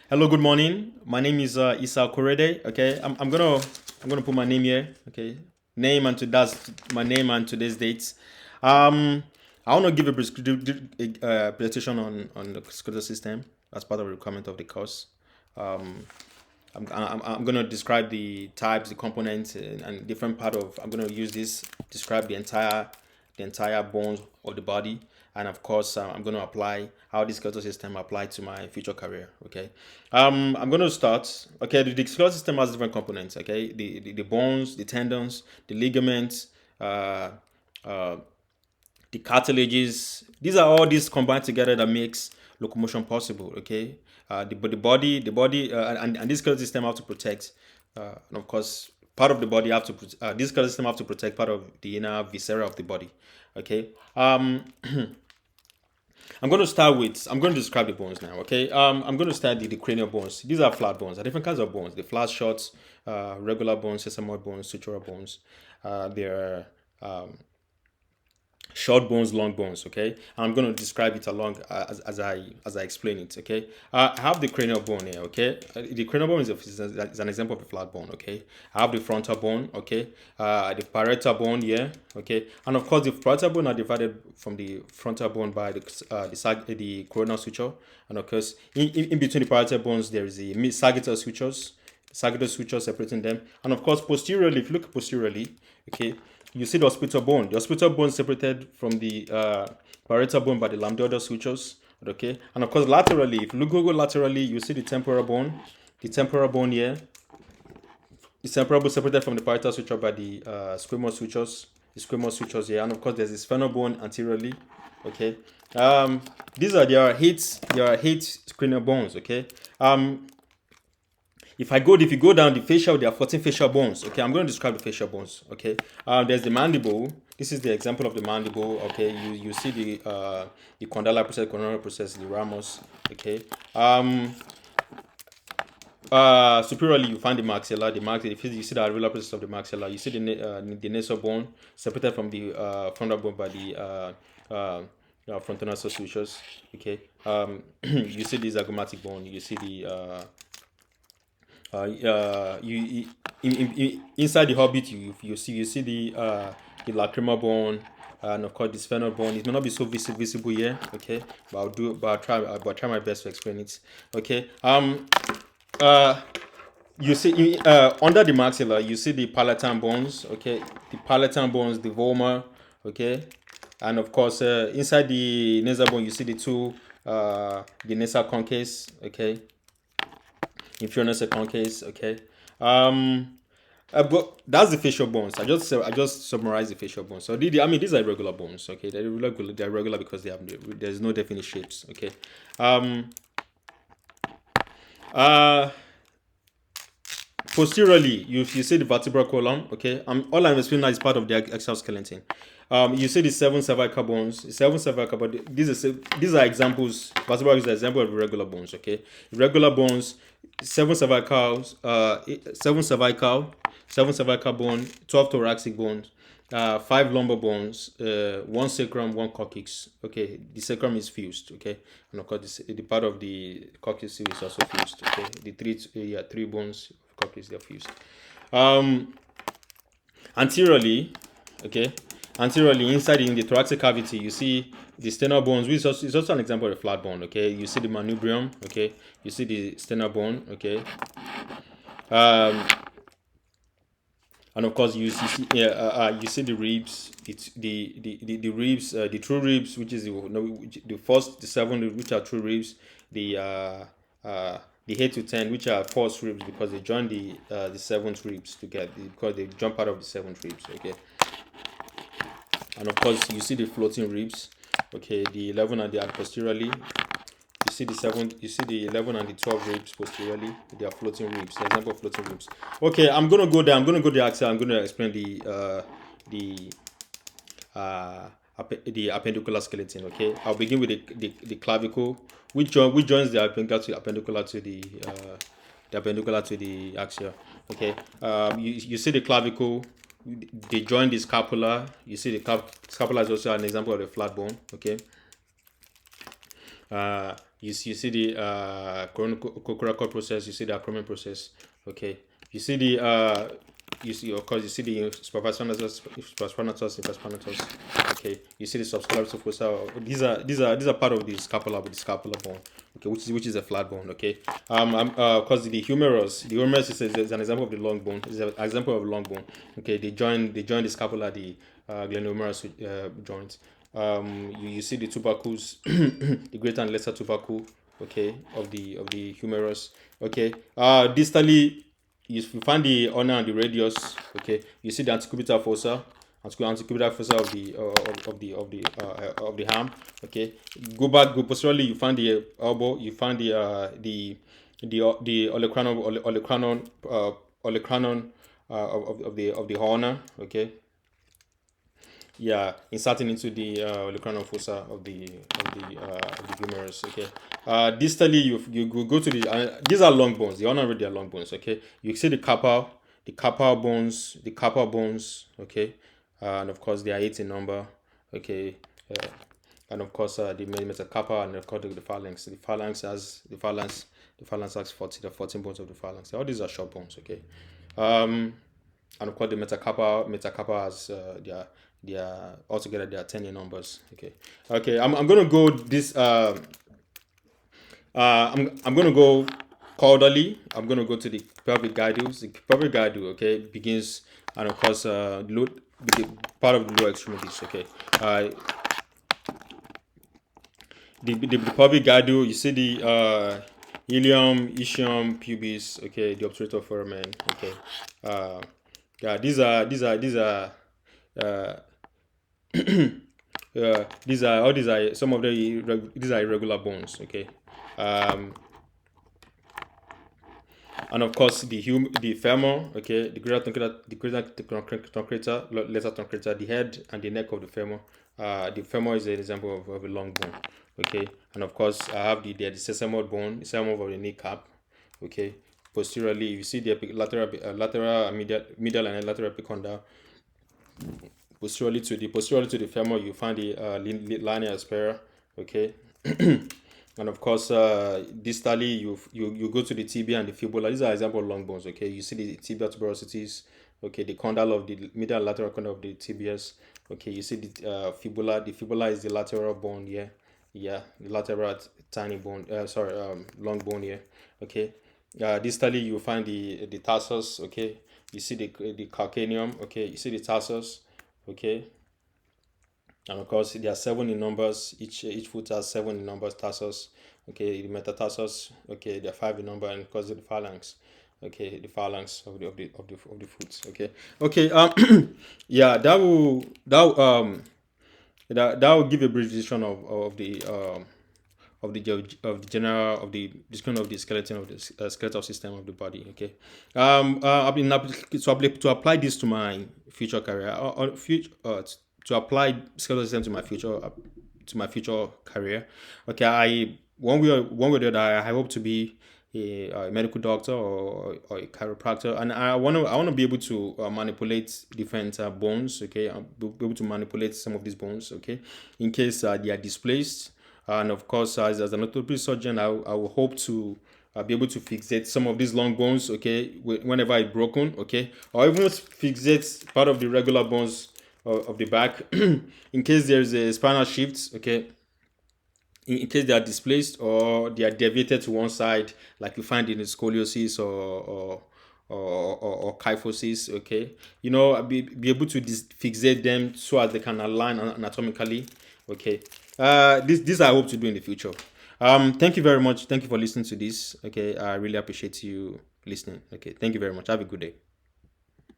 Hello, good morning. My name is Isa Korede. Okay, I'm gonna put my name here. Okay, name and to that's my name and today's dates. Um, I want to give a presentation on the skeletal system as part of the requirement of the course. Um, I'm gonna describe the types, the components, and different part of. I'm gonna use this describe the entire bones of the body, and of course, I'm gonna apply how this skeletal system apply to my future career. Okay, I'm gonna start. Okay, the skeletal system has different components. Okay, the bones, the tendons, the ligaments, uh, uh, the cartilages. These are all these combined together that makes locomotion possible. Okay, and this skeletal system have to protect, and of course, part of the body have to this skeletal system have to protect part of the inner viscera of the body. Okay, I'm going to describe the bones now. Okay, I'm going to start the cranial bones. These are flat bones. There are different kinds of bones. The flat, short, regular bones, sesamoid bones, sutural bones. There are short bones, long bones. Okay, and I'm going to describe it along as I explain it. Okay, I have the cranial bone here. Okay, the cranial bone is an example of a flat bone. Okay, I have the frontal bone. Okay, the parietal bone here. Okay, and of course the parietal bone are divided from the frontal bone by the coronal suture, and of course in between the parietal bones there is the sagittal sutures. Sagittal suture separating them, and of course posteriorly, if you look posteriorly, okay, you see the occipital bone. The occipital bone separated from the parietal bone by the lambdoidal sutures. Okay, and of course laterally, if you look over laterally, you see the temporal bone. The temporal bone here, the temporal bone separated from the parietal suture by the squamous sutures. The squamous sutures here, and of course there's this spinal bone anteriorly. Okay, these are there are eight cranial bones. Okay, if you go down the facial, there are 14 facial bones. Okay, I'm going to describe the facial bones. Okay, there's the mandible. This is the example of the mandible. Okay, you see the condylar process, coronal process, the ramus. Okay, superiorly you find the maxilla. The maxilla, if you see the alveolar process of the maxilla, you see the nasal bone separated from the frontal bone by the frontonasal sutures. Okay, you see the zygomatic bone. You see the inside the hobbit you see the lacrimal bone, and of course the spinal bone. It may not be so visible here. Okay, but I'll try my best to explain it. Okay, uh you see under the maxilla you see the palatine bones. Okay, the palatine bones, the vomer. Okay, and of course inside the nasal bone you see the nasal concaves. Okay, inferior nasal concaves. Okay, but that's the facial bones. I just summarized the facial bones. So I mean these are regular bones. Okay, they're regular because there's no definite shapes. Okay, um, uh, posteriorly you see the vertebral column. Okay, all I'm explaining now is part of the exoskeleton. You see the seven cervical bones. Seven cervical, but these are examples. Vertebral is an example of regular bones. Okay, regular bones, seven cervicals, seven cervical bone, 12 thoracic bones, five lumbar bones, one sacrum, one coccyx. Okay, the sacrum is fused. Okay, and of course the part of the coccyx is also fused. Okay, the three bones of coccyx, they're fused. Um, Anteriorly, okay, anteriorly inside in the thoracic cavity, you see the sternal bones, which is also an example of a flat bone. Okay, you see the manubrium. Okay, you see the sternal bone. Okay, um, and of course you see the ribs. It's the ribs, the true ribs, which is the first the seven, which are true ribs. The the 8 to 10, which are false ribs, because they join the seventh ribs together, because they jump out of the seventh ribs. Okay, and of course you see the floating ribs. Okay, the 11 and the posteriorly. You see the 11 and the 12 ribs posteriorly. They are floating ribs. The example of floating ribs. Okay, I'm gonna go there. I'm gonna go the axle. I'm gonna explain the the appendicular skeleton. Okay, I'll begin with the clavicle, which joins the appendicular to the axia. Okay, you see the clavicle. They join the scapula. You see the scapula is also an example of a flat bone. Okay, you see the coracoid process, you see the acromion process. Okay, you see the you see, of course, you see the supraspinatus. Okay, you see the subscleral fossa. These are part of the scapula, with the scapular bone. Okay, which is a flat bone. Okay, because the humerus is an example of the long bone. Is an example of a long bone. Okay, they join the scapula, the glenohumerus joint. You see the tubercles, the greater and lesser tubercle, okay, of the humerus. Okay, distally, you find the ulna and the radius. Okay, you see the antecubital fossa, antecubital fossa of the arm. Okay, go posteriorly, you find the elbow, you find the olecranon of the ulna. Okay, yeah, inserting into the olecranon fossa of the humerus. Okay, distally, you go to these are long bones. The ulnar radial long bones. Okay, you see the carpal bones, Okay, and of course they are 8 in number. Okay, uh, and of course the metacarpal, and of course the phalanx. The phalanx has 14 bones of the phalanx. All these are short bones. Okay, um, and of course the metacarpal has altogether they are 10 in numbers. Okay, I'm gonna go this I'm gonna go caudally. I'm gonna go to the pelvic girdles. The pelvic girdle, okay, begins, and of course part of the lower extremities. Okay, the pelvic girdle, you see the ilium, ischium, pubis. Okay, the obturator foramen. Okay, yeah, these are uh, these are some of these are irregular bones. Okay, um, and of course the femur. Okay, the greater truncator, lesser truncator, the head and the neck of the femur. The femur is an example of a long bone. Okay, and of course I have the sesamoid bone, the sesamoid of the kneecap. Okay, posteriorly you see the lateral medial and lateral epicondyle. Posteriorly to the femur, you find the linea aspera. Okay, and of course distally you go to the tibia and the fibula. These are example of long bones. Okay, you see the tibia tuberosities. Okay, the condyle of the medial and lateral condyle of the tibias. Okay, you see the fibula. The fibula is the lateral bone here. Yeah, the lateral tiny bone. Sorry, long bone here. Okay, distally you find the tarsus. Okay, you see the calcaneum. Okay, you see the tarsus. Okay, and of course there are 7 in numbers. Each foot has 7 in numbers. Tarsus. Okay, the metatarsus. Okay, there are 5 in number, and of course the phalanx. Okay, the phalanx of the foot. Okay. Yeah, that will give a brief description of the description of the skeleton of the skeletal system of the body. Okay, I've been to apply this to my future career, or future to apply skeletal system to my future career. Okay, I one way or the other, I hope to be a medical doctor, or a chiropractor, and I want to be able to manipulate different bones. Okay, I'll be able to manipulate some of these bones. Okay, in case they are displaced, and of course as an orthopedic surgeon, I will hope to be able to fixate some of these long bones. Okay, whenever it's broken. Okay, or even fixate part of the regular bones of the back in case there's a spinal shift. Okay, in case they are displaced or they are deviated to one side, like you find in the scoliosis or kyphosis. Okay, be able to fixate them so as they can align anatomically. Okay, this I hope to do in the future. Thank you very much. Thank you for listening to this. Okay, I really appreciate you listening. Okay, thank you very much. Have a good day.